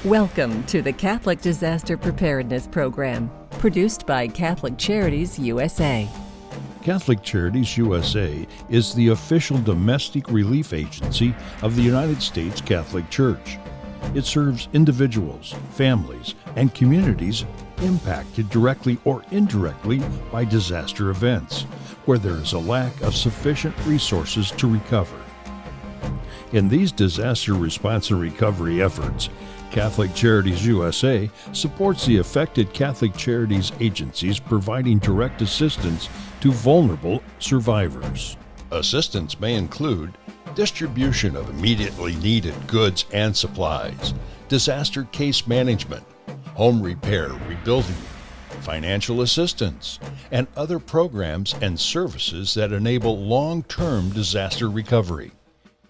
Welcome to the Catholic Disaster Preparedness Program, produced by Catholic Charities USA. Catholic Charities USA is the official domestic relief agency of the United States Catholic Church. It serves individuals, families, and communities impacted directly or indirectly by disaster events, where there is a lack of sufficient resources to recover. In these disaster response and recovery efforts, Catholic Charities USA supports the affected Catholic Charities agencies providing direct assistance to vulnerable survivors. Assistance may include distribution of immediately needed goods and supplies, disaster case management, home repair, rebuilding, financial assistance, and other programs and services that enable long-term disaster recovery.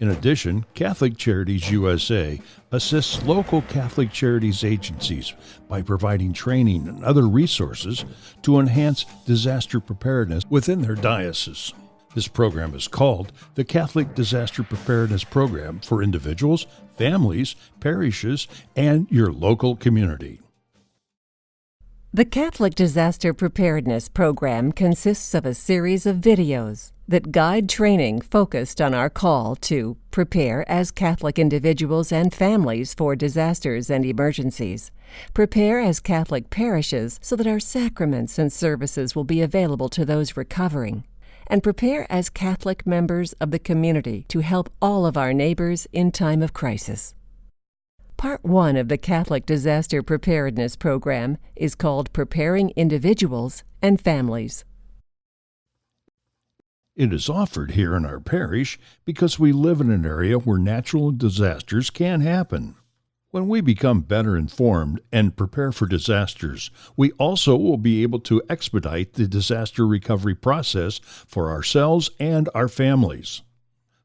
In addition, Catholic Charities USA assists local Catholic Charities agencies by providing training and other resources to enhance disaster preparedness within their diocese. This program is called the Catholic Disaster Preparedness Program for individuals, families, parishes, and your local community. The Catholic Disaster Preparedness Program consists of a series of videos that guide training focused on our call to prepare as Catholic individuals and families for disasters and emergencies, prepare as Catholic parishes so that our sacraments and services will be available to those recovering, and prepare as Catholic members of the community to help all of our neighbors in time of crisis. Part 1 of the Catholic Disaster Preparedness Program is called Preparing Individuals and Families. It is offered here in our parish because we live in an area where natural disasters can happen. When we become better informed and prepare for disasters, we also will be able to expedite the disaster recovery process for ourselves and our families.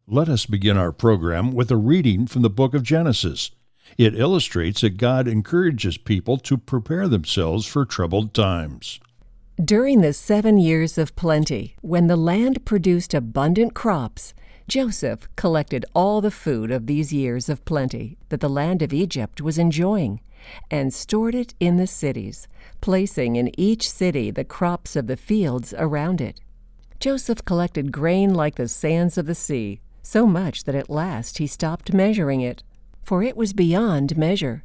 Let us begin our program with a reading from the book of Genesis. It illustrates that God encourages people to prepare themselves for troubled times. During the 7 years of plenty, when the land produced abundant crops, Joseph collected all the food of these years of plenty that the land of Egypt was enjoying, and stored it in the cities, placing in each city the crops of the fields around it. Joseph collected grain like the sands of the sea, so much that at last he stopped measuring it, for it was beyond measure.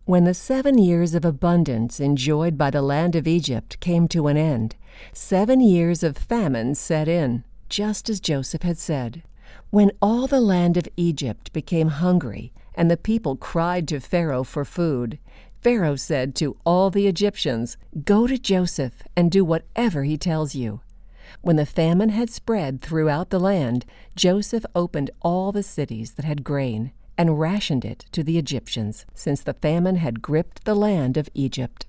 When the 7 years of abundance enjoyed by the land of Egypt came to an end, 7 years of famine set in, just as Joseph had said. When all the land of Egypt became hungry, and the people cried to Pharaoh for food, Pharaoh said to all the Egyptians, "Go to Joseph and do whatever he tells you." When the famine had spread throughout the land, Joseph opened all the cities that had grain, and rationed it to the Egyptians, since the famine had gripped the land of Egypt.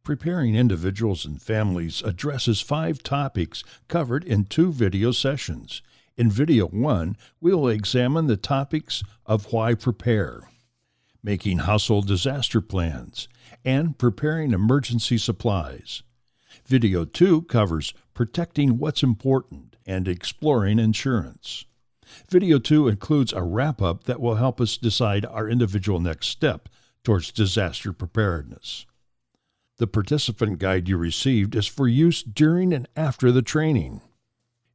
Preparing Individuals and Families addresses 5 topics covered in 2 video sessions. In Video 1, we will examine the topics of why prepare, making household disaster plans, and preparing emergency supplies. Video 2 covers protecting what's important and exploring insurance. Video 2 includes a wrap-up that will help us decide our individual next step towards disaster preparedness. The participant guide you received is for use during and after the training.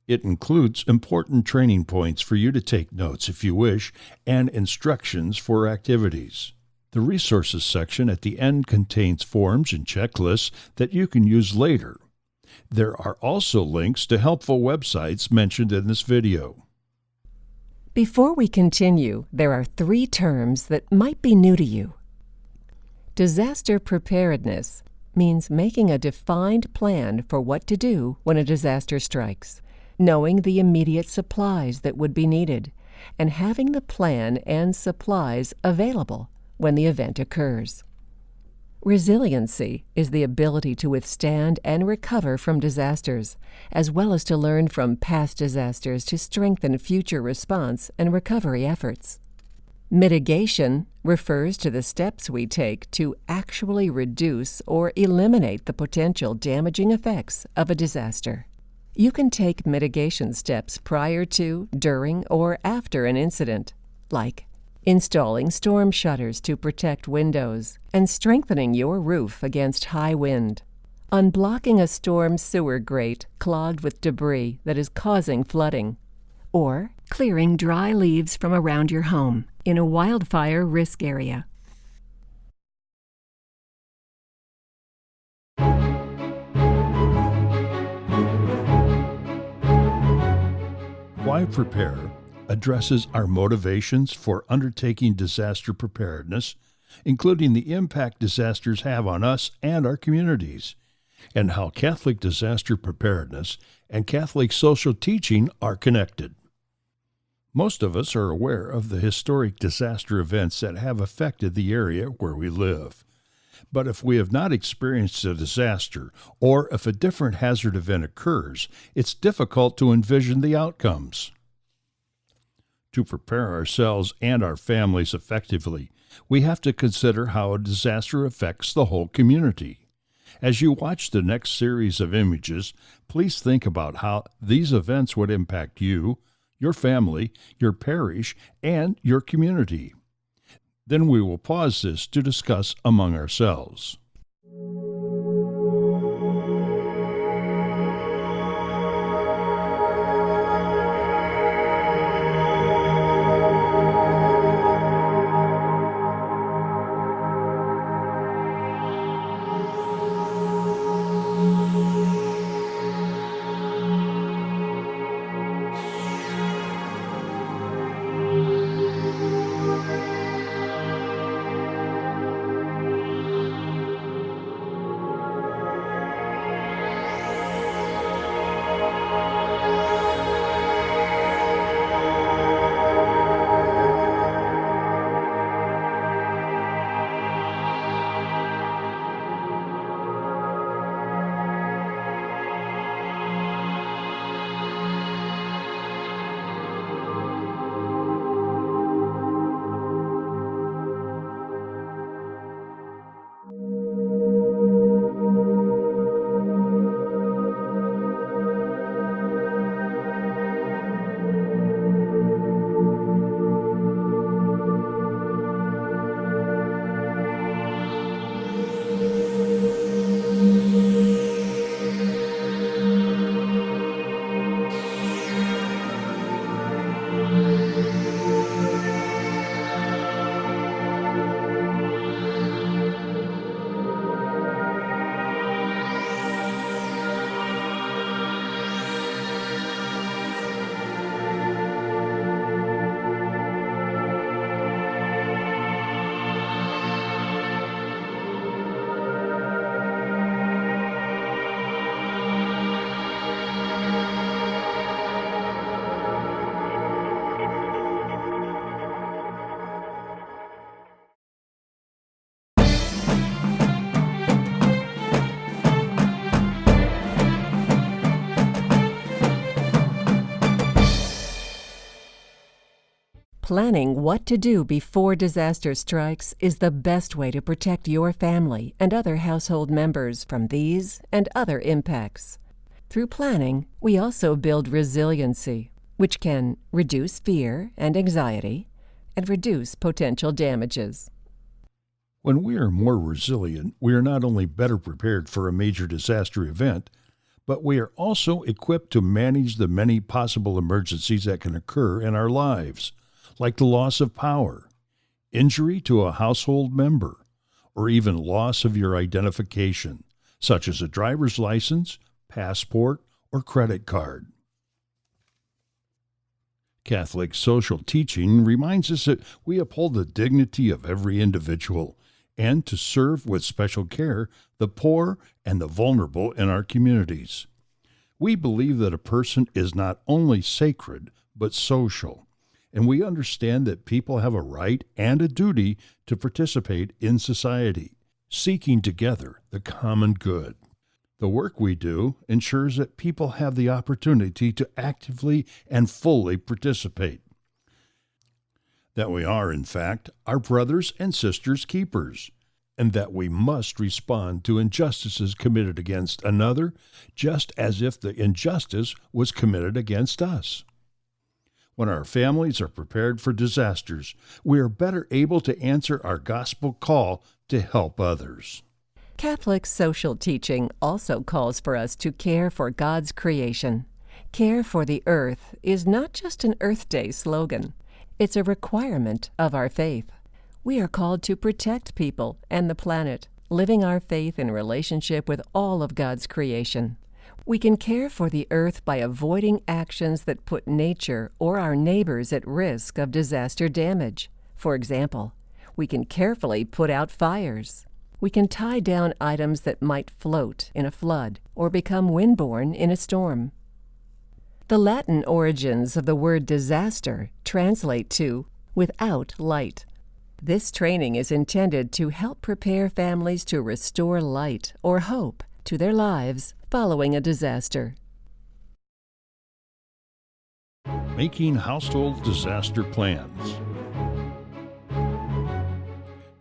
It includes important training points for you to take notes if you wish, and instructions for activities. The resources section at the end contains forms and checklists that you can use later. There are also links to helpful websites mentioned in this video. Before we continue, there are 3 terms that might be new to you. Disaster preparedness means making a defined plan for what to do when a disaster strikes, knowing the immediate supplies that would be needed, and having the plan and supplies available when the event occurs. Resiliency is the ability to withstand and recover from disasters, as well as to learn from past disasters to strengthen future response and recovery efforts. Mitigation refers to the steps we take to actually reduce or eliminate the potential damaging effects of a disaster. You can take mitigation steps prior to, during, or after an incident, like installing storm shutters to protect windows, and strengthening your roof against high wind, unblocking a storm sewer grate clogged with debris that is causing flooding, or clearing dry leaves from around your home in a wildfire risk area. Why Prepare addresses our motivations for undertaking disaster preparedness, including the impact disasters have on us and our communities, and how Catholic disaster preparedness and Catholic social teaching are connected. Most of us are aware of the historic disaster events that have affected the area where we live. But if we have not experienced a disaster, or if a different hazard event occurs, it's difficult to envision the outcomes. To prepare ourselves and our families effectively, we have to consider how a disaster affects the whole community. As you watch the next series of images, please think about how these events would impact you, your family, your parish, and your community. Then we will pause this to discuss among ourselves. Planning what to do before disaster strikes is the best way to protect your family and other household members from these and other impacts. Through planning, we also build resiliency, which can reduce fear and anxiety and reduce potential damages. When we are more resilient, we are not only better prepared for a major disaster event, but we are also equipped to manage the many possible emergencies that can occur in our lives, like the loss of power, injury to a household member, or even loss of your identification, such as a driver's license, passport, or credit card. Catholic social teaching reminds us that we uphold the dignity of every individual and to serve with special care the poor and the vulnerable in our communities. We believe that a person is not only sacred, but social, and we understand that people have a right and a duty to participate in society, seeking together the common good. The work we do ensures that people have the opportunity to actively and fully participate. That we are, in fact, our brothers and sisters' keepers, and that we must respond to injustices committed against another just as if the injustice was committed against us. When our families are prepared for disasters, we are better able to answer our gospel call to help others. Catholic social teaching also calls for us to care for God's creation. Care for the earth is not just an Earth Day slogan. It's a requirement of our faith. We are called to protect people and the planet, living our faith in relationship with all of God's creation. We can care for the earth by avoiding actions that put nature or our neighbors at risk of disaster damage. For example, we can carefully put out fires. We can tie down items that might float in a flood or become windborne in a storm. The Latin origins of the word disaster translate to without light. This training is intended to help prepare families to restore light or hope to their lives following a disaster. Making household disaster plans.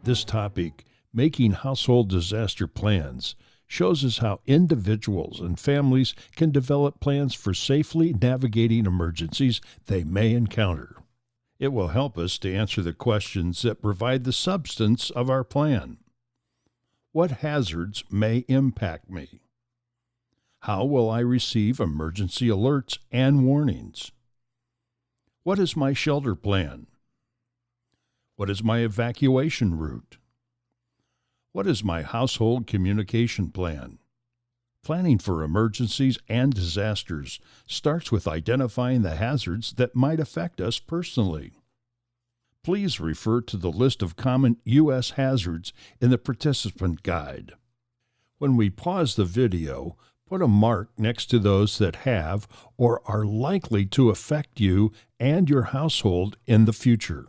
This topic, making household disaster plans, shows us how individuals and families can develop plans for safely navigating emergencies they may encounter. It will help us to answer the questions that provide the substance of our plan. What hazards may impact me? How will I receive emergency alerts and warnings? What is my shelter plan? What is my evacuation route? What is my household communication plan? Planning for emergencies and disasters starts with identifying the hazards that might affect us personally. Please refer to the list of common U.S. hazards in the participant guide. When we pause the video, put a mark next to those that have or are likely to affect you and your household in the future.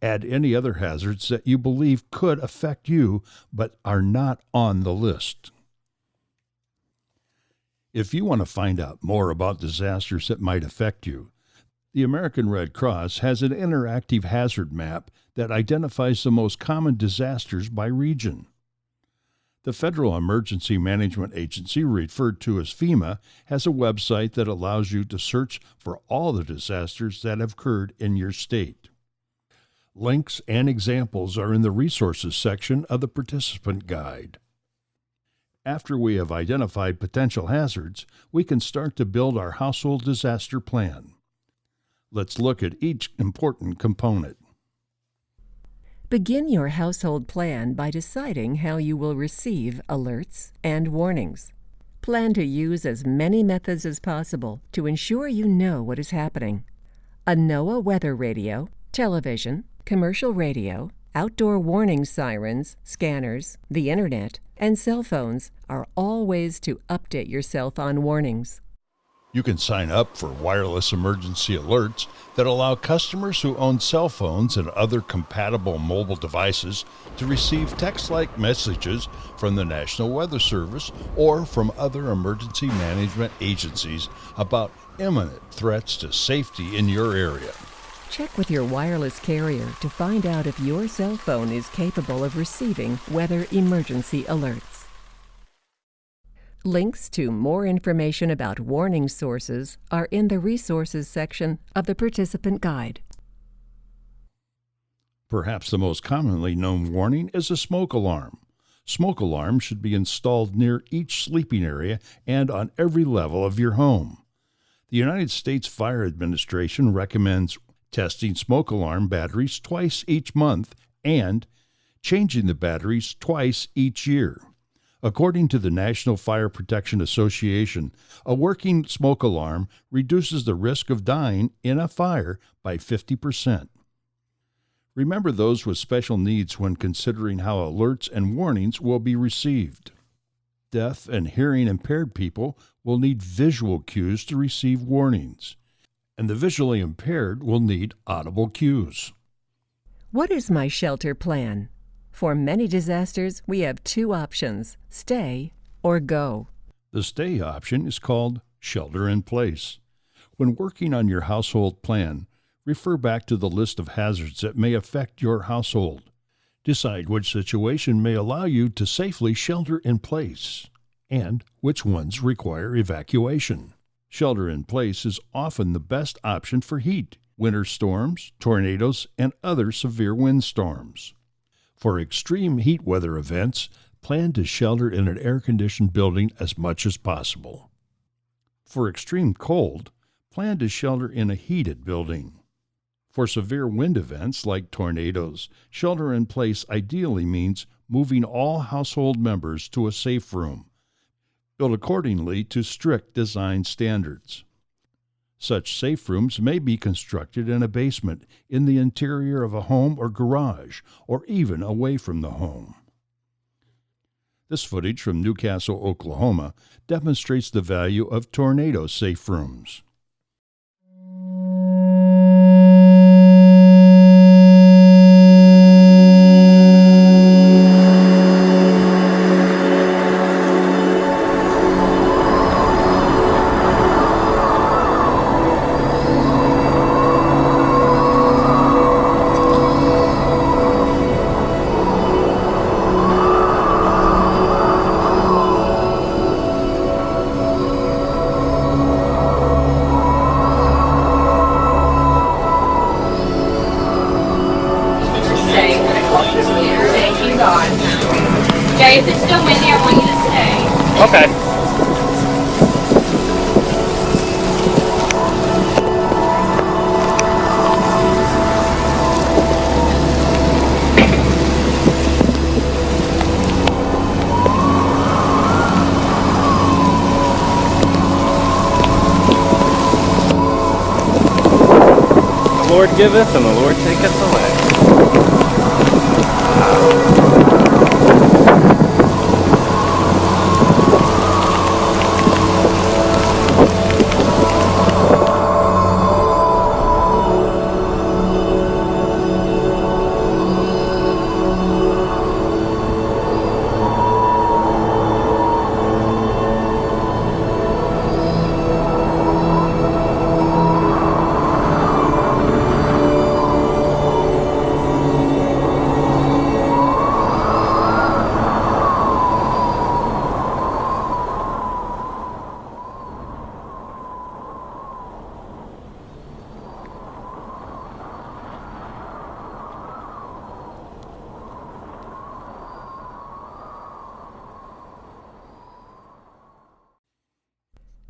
Add any other hazards that you believe could affect you but are not on the list. If you want to find out more about disasters that might affect you, the American Red Cross has an interactive hazard map that identifies the most common disasters by region. The Federal Emergency Management Agency, referred to as FEMA, has a website that allows you to search for all the disasters that have occurred in your state. Links and examples are in the resources section of the participant guide. After we have identified potential hazards, we can start to build our household disaster plan. Let's look at each important component. Begin your household plan by deciding how you will receive alerts and warnings. Plan to use as many methods as possible to ensure you know what is happening. A NOAA weather radio, television, commercial radio, outdoor warning sirens, scanners, the internet, and cell phones are all ways to update yourself on warnings. You can sign up for wireless emergency alerts that allow customers who own cell phones and other compatible mobile devices to receive text-like messages from the National Weather Service or from other emergency management agencies about imminent threats to safety in your area. Check with your wireless carrier to find out if your cell phone is capable of receiving weather emergency alerts. Links to more information about warning sources are in the resources section of the participant guide. Perhaps the most commonly known warning is a smoke alarm. Smoke alarms should be installed near each sleeping area and on every level of your home. The United States Fire Administration recommends testing smoke alarm batteries twice each month and changing the batteries twice each year. According to the National Fire Protection Association, a working smoke alarm reduces the risk of dying in a fire by 50%. Remember those with special needs when considering how alerts and warnings will be received. Deaf and hearing impaired people will need visual cues to receive warnings, and the visually impaired will need audible cues. What is my shelter plan? For many disasters, we have two options: stay or go. The stay option is called shelter in place. When working on your household plan, refer back to the list of hazards that may affect your household. Decide which situation may allow you to safely shelter in place and which ones require evacuation. Shelter in place is often the best option for heat, winter storms, tornadoes, and other severe windstorms. For extreme heat weather events, plan to shelter in an air-conditioned building as much as possible. For extreme cold, plan to shelter in a heated building. For severe wind events like tornadoes, shelter in place ideally means moving all household members to a safe room, built accordingly to strict design standards. Such safe rooms may be constructed in a basement, in the interior of a home or garage, or even away from the home. This footage from Newcastle, Oklahoma, demonstrates the value of tornado safe rooms. Jay, if it's still windy, I want you to stay. Okay. The Lord giveth and the Lord taketh away.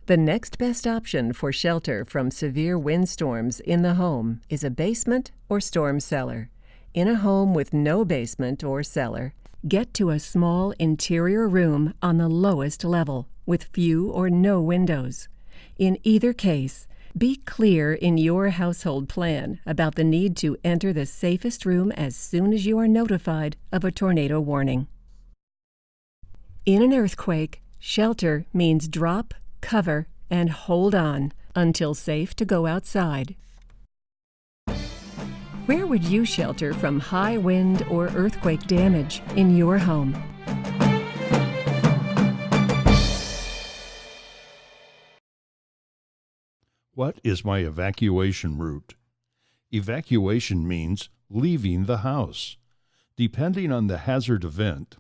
The next best option for shelter from severe windstorms in the home is a basement or storm cellar. In a home with no basement or cellar, get to a small interior room on the lowest level with few or no windows. In either case, be clear in your household plan about the need to enter the safest room as soon as you are notified of a tornado warning. In an earthquake, shelter means drop, cover, and hold on until safe to go outside. Where would you shelter from high wind or earthquake damage in your home? What is my evacuation route? Evacuation means leaving the house. Depending on the hazard event,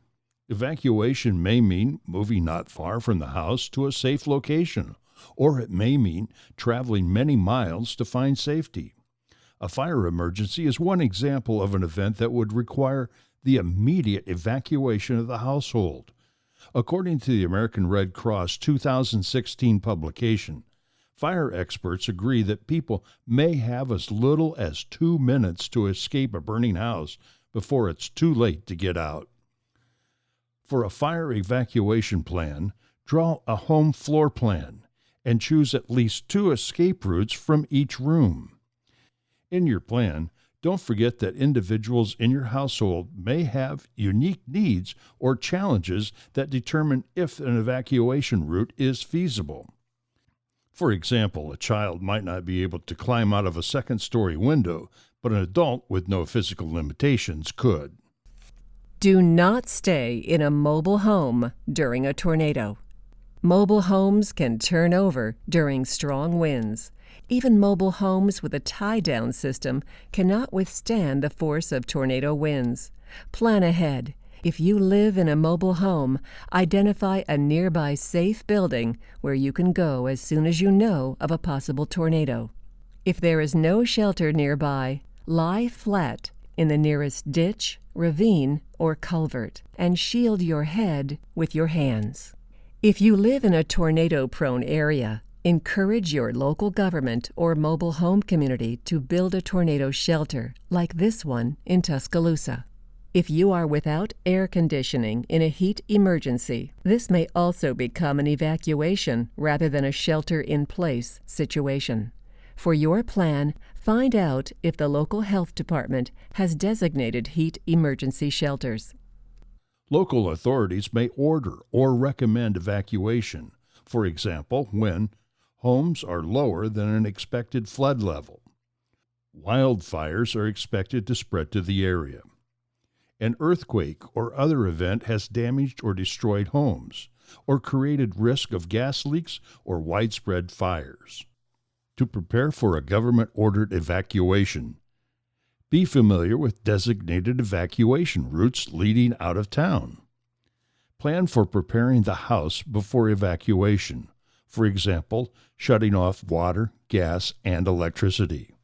evacuation may mean moving not far from the house to a safe location, or it may mean traveling many miles to find safety. A fire emergency is one example of an event that would require the immediate evacuation of the household. According to the American Red Cross 2016 publication, fire experts agree that people may have as little as 2 minutes to escape a burning house before it's too late to get out. For a fire evacuation plan, draw a home floor plan and choose at least 2 escape routes from each room. In your plan, don't forget that individuals in your household may have unique needs or challenges that determine if an evacuation route is feasible. For example, a child might not be able to climb out of a second-story window, but an adult with no physical limitations could. Do not stay in a mobile home during a tornado. Mobile homes can turn over during strong winds. Even mobile homes with a tie-down system cannot withstand the force of tornado winds. Plan ahead. If you live in a mobile home, identify a nearby safe building where you can go as soon as you know of a possible tornado. If there is no shelter nearby, lie flat in the nearest ditch, ravine, or culvert, and shield your head with your hands. If you live in a tornado-prone area, encourage your local government or mobile home community to build a tornado shelter like this one in Tuscaloosa. If you are without air conditioning in a heat emergency, this may also become an evacuation rather than a shelter-in-place situation. For your plan, find out if the local health department has designated heat emergency shelters. Local authorities may order or recommend evacuation, for example, when homes are lower than an expected flood level. Wildfires are expected to spread to the area. An earthquake or other event has damaged or destroyed homes, or created risk of gas leaks or widespread fires. To prepare for a government-ordered evacuation, be familiar with designated evacuation routes leading out of town. Plan for preparing the house before evacuation, for example, shutting off water, gas, and electricity.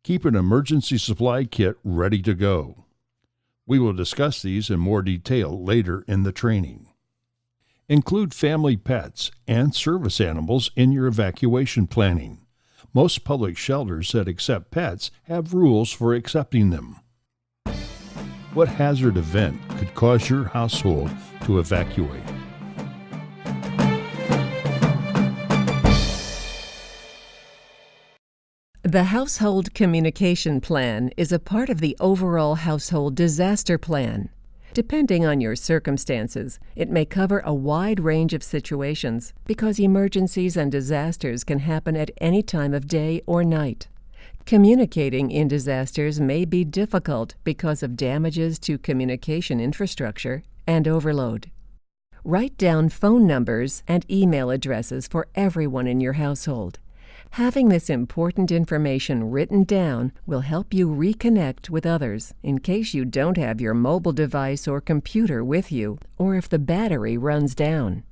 Keep an emergency supply kit ready to go. We will discuss these in more detail later in the training. Include family pets and service animals in your evacuation planning. Most public shelters that accept pets have rules for accepting them. What hazard event could cause your household to evacuate? The Household Communication Plan is a part of the overall Household Disaster Plan. Depending on your circumstances, it may cover a wide range of situations because emergencies and disasters can happen at any time of day or night. Communicating in disasters may be difficult because of damages to communication infrastructure and overload. Write down phone numbers and email addresses for everyone in your household. Having this important information written down will help you reconnect with others in case you don't have your mobile device or computer with you, or if the battery runs down.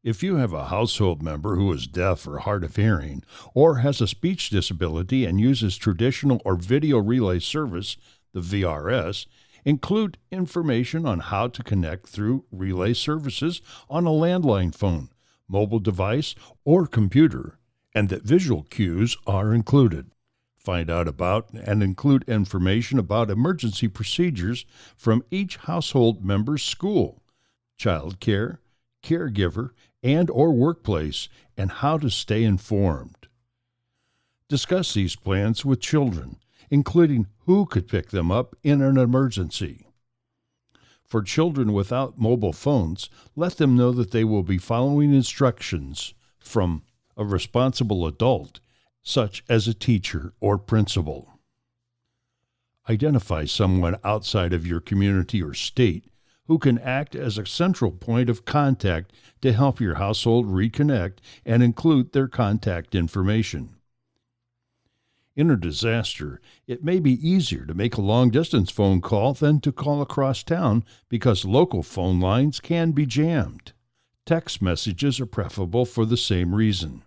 If you have a household member who is deaf or hard of hearing, or has a speech disability and uses traditional or video relay service, the VRS, include information on how to connect through relay services on a landline phone, mobile device, or computer, and that visual cues are included. Find out about and include information about emergency procedures from each household member's school, child care, caregiver, and or workplace, and how to stay informed. Discuss these plans with children, including who could pick them up in an emergency. For children without mobile phones, let them know that they will be following instructions from a responsible adult, such as a teacher or principal. Identify someone outside of your community or state who can act as a central point of contact to help your household reconnect and include their contact information. In a disaster, it may be easier to make a long-distance phone call than to call across town because local phone lines can be jammed. Text messages are preferable for the same reason.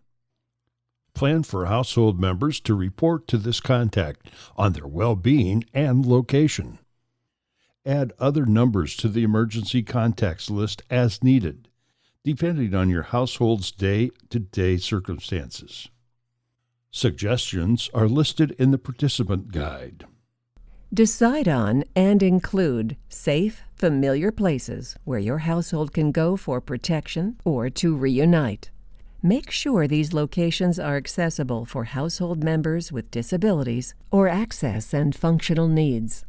Plan for household members to report to this contact on their well-being and location. Add other numbers to the emergency contacts list as needed, depending on your household's day-to-day circumstances. Suggestions are listed in the participant guide. Decide on and include safe, familiar places where your household can go for protection or to reunite. Make sure these locations are accessible for household members with disabilities or access and functional needs.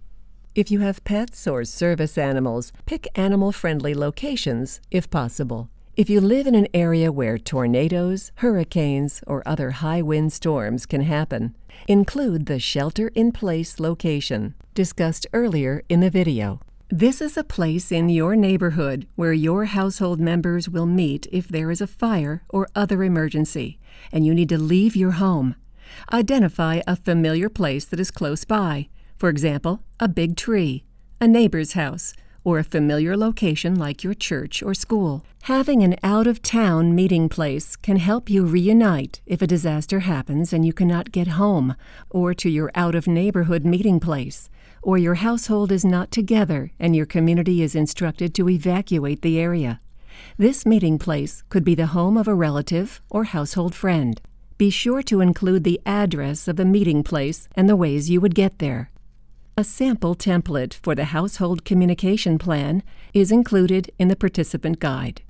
If you have pets or service animals, pick animal-friendly locations if possible. If you live in an area where tornadoes, hurricanes, or other high-wind storms can happen, include the shelter-in-place location discussed earlier in the video. This is a place in your neighborhood where your household members will meet if there is a fire or other emergency, and you need to leave your home. Identify a familiar place that is close by. For example, a big tree, a neighbor's house, or a familiar location like your church or school. Having an out-of-town meeting place can help you reunite if a disaster happens and you cannot get home, or to your out-of-neighborhood meeting place, or your household is not together and your community is instructed to evacuate the area. This meeting place could be the home of a relative or household friend. Be sure to include the address of the meeting place and the ways you would get there. A sample template for the Household Communication Plan is included in the participant guide.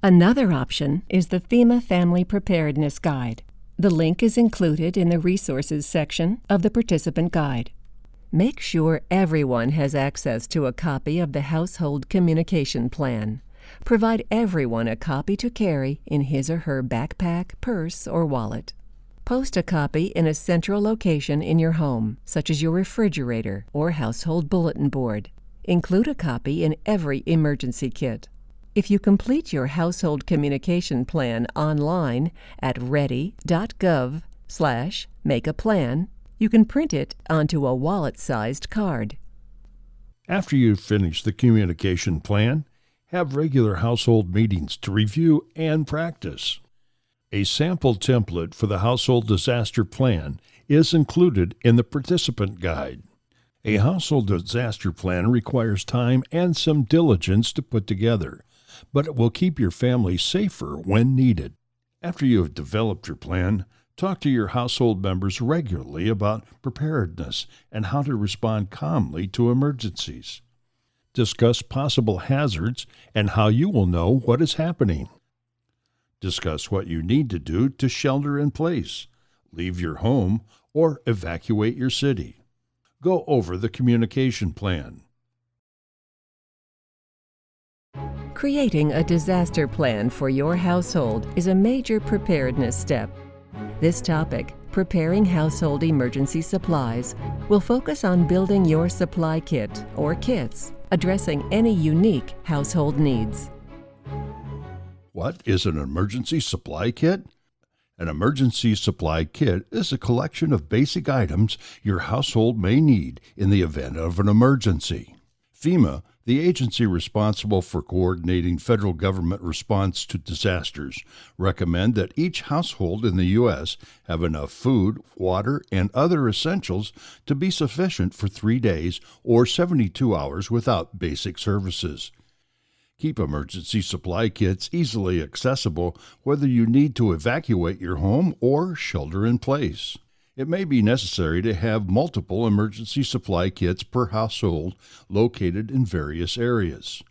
Another option is the FEMA Family Preparedness Guide. The link is included in the Resources section of the participant guide. Make sure everyone has access to a copy of the Household Communication Plan. Provide everyone a copy to carry in his or her backpack, purse, or wallet. Post a copy in a central location in your home, such as your refrigerator or household bulletin board. Include a copy in every emergency kit. If you complete your household communication plan online at ready.gov/makeaplan, you can print it onto a wallet-sized card. After you've finished the communication plan, have regular household meetings to review and practice. A sample template for the Household Disaster Plan is included in the participant guide. A household disaster plan requires time and some diligence to put together, but it will keep your family safer when needed. After you have developed your plan, talk to your household members regularly about preparedness and how to respond calmly to emergencies. Discuss possible hazards and how you will know what is happening. Discuss what you need to do to shelter in place, leave your home, or evacuate your city. Go over the communication plan. Creating a disaster plan for your household is a major preparedness step. This topic, preparing household emergency supplies, will focus on building your supply kit or kits, addressing any unique household needs. What is an emergency supply kit? An emergency supply kit is a collection of basic items your household may need in the event of an emergency. FEMA, the agency responsible for coordinating federal government response to disasters, recommend that each household in the U.S. have enough food, water, and other essentials to be sufficient for 3 days or 72 hours without basic services. Keep emergency supply kits easily accessible whether you need to evacuate your home or shelter in place. It may be necessary to have multiple emergency supply kits per household located in various areas.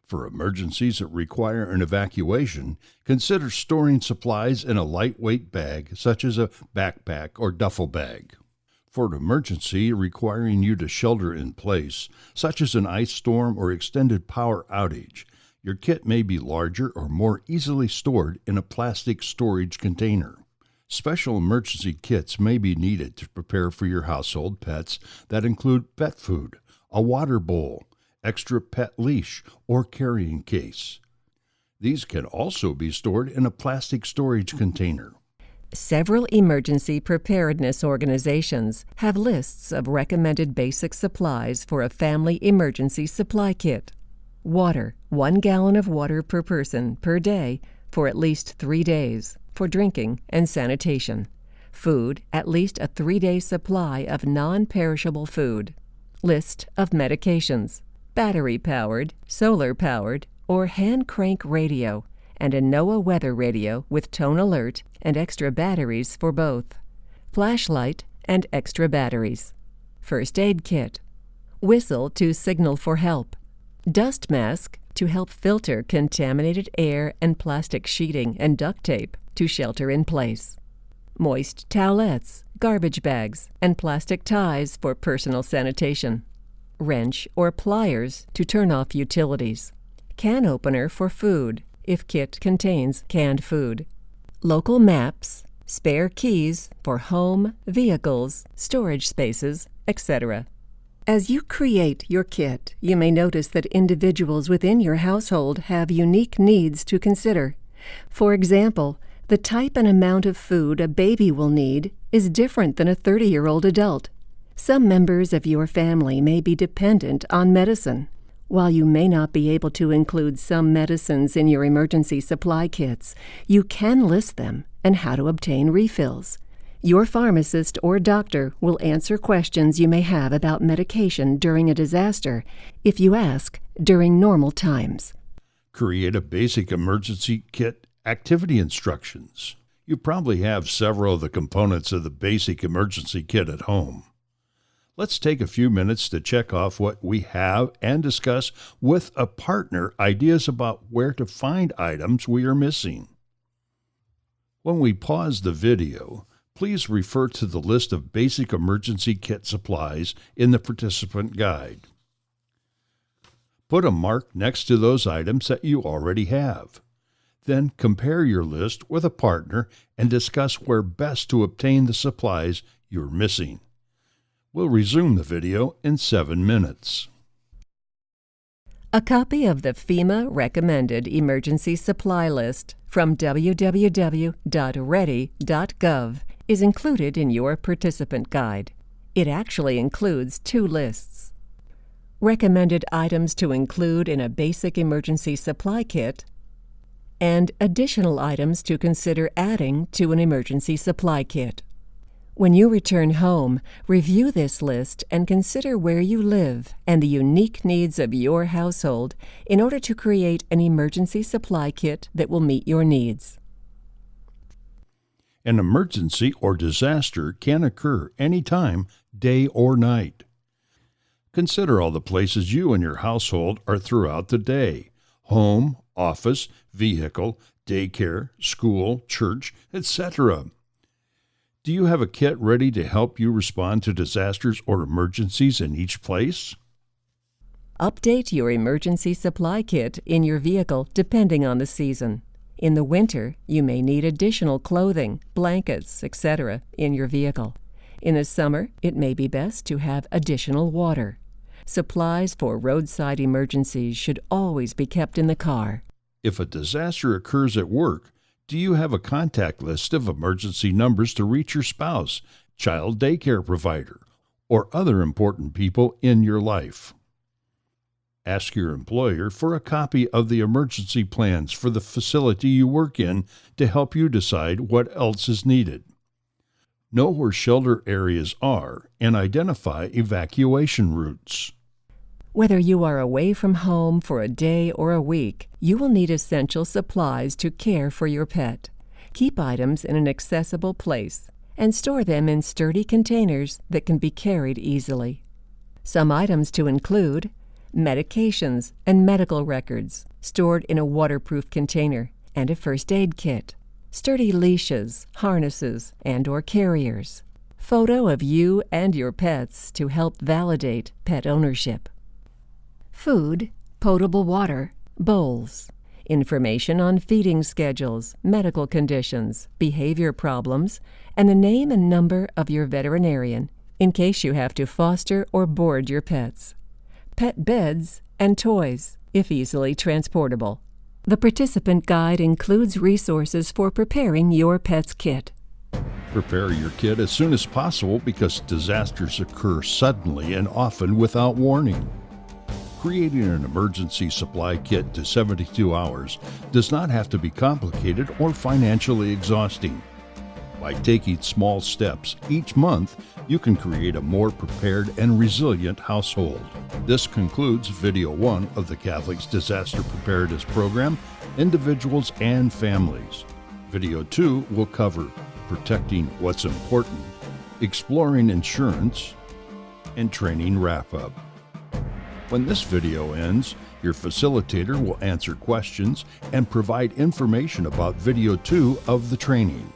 For emergencies that require an evacuation, consider storing supplies in a lightweight bag such as a backpack or duffel bag. For an emergency requiring you to shelter in place, such as an ice storm or extended power outage, your kit may be larger or more easily stored in a plastic storage container. Special emergency kits may be needed to prepare for your household pets that include pet food, a water bowl, extra pet leash, or carrying case. These can also be stored in a plastic storage container. Several emergency preparedness organizations have lists of recommended basic supplies for a family emergency supply kit. Water, 1 gallon of water per person per day for at least 3 days for drinking and sanitation. Food, at least a 3-day supply of non-perishable food. List of medications, battery-powered, solar-powered, or hand-crank radio, and a NOAA weather radio with tone alert and extra batteries for both. Flashlight and extra batteries. First aid kit. Whistle to signal for help. Dust mask to help filter contaminated air and plastic sheeting and duct tape to shelter in place. Moist towelettes, garbage bags, and plastic ties for personal sanitation. Wrench or pliers to turn off utilities. Can opener for food if kit contains canned food. Local maps, spare keys for home, vehicles, storage spaces, etc. As you create your kit, you may notice that individuals within your household have unique needs to consider. For example, the type and amount of food a baby will need is different than a 30-year-old adult. Some members of your family may be dependent on medicine, While you may not be able to include some medicines in your emergency supply kits, you can list them and how to obtain refills. Your pharmacist or doctor will answer questions you may have about medication during a disaster if you ask during normal times. Create a basic emergency kit activity instructions. You probably have several of the components of the basic emergency kit at home. Let's take a few minutes to check off what we have and discuss with a partner ideas about where to find items we are missing. When we pause the video, please refer to the list of basic emergency kit supplies in the participant guide. Put a mark next to those items that you already have. Then compare your list with a partner and discuss where best to obtain the supplies you're missing. We'll resume the video in 7 minutes. A copy of the FEMA Recommended Emergency Supply List from www.ready.gov is included in your participant guide. It actually includes 2 lists: recommended items to include in a basic emergency supply kit and additional items to consider adding to an emergency supply kit. When you return home, review this list and consider where you live and the unique needs of your household in order to create an emergency supply kit that will meet your needs. An emergency or disaster can occur anytime, day or night. Consider all the places you and your household are throughout the day: home, office, vehicle, daycare, school, church, etc. Do you have a kit ready to help you respond to disasters or emergencies in each place? Update your emergency supply kit in your vehicle depending on the season. In the winter, you may need additional clothing, blankets, etc. in your vehicle. In the summer, it may be best to have additional water. Supplies for roadside emergencies should always be kept in the car. If a disaster occurs at work, do you have a contact list of emergency numbers to reach your spouse, child daycare provider, or other important people in your life? Ask your employer for a copy of the emergency plans for the facility you work in to help you decide what else is needed. Know where shelter areas are and identify evacuation routes. Whether you are away from home for a day or a week, you will need essential supplies to care for your pet. Keep items in an accessible place and store them in sturdy containers that can be carried easily. Some items to include: medications and medical records stored in a waterproof container, and a first aid kit, sturdy leashes, harnesses, and/or carriers, photo of you and your pets to help validate pet ownership, food, potable water, bowls, information on feeding schedules, medical conditions, behavior problems, and the name and number of your veterinarian in case you have to foster or board your pets, pet beds, and toys, if easily transportable. The participant guide includes resources for preparing your pet's kit. Prepare your kit as soon as possible because disasters occur suddenly and often without warning. Creating an emergency supply kit to 72 hours does not have to be complicated or financially exhausting. By taking small steps each month, you can create a more prepared and resilient household. This concludes Video 1 of the Catholic's Disaster Preparedness Program, Individuals and Families. Video 2 will cover Protecting What's Important, Exploring Insurance, and Training Wrap-Up. When this video ends, your facilitator will answer questions and provide information about Video 2 of the training.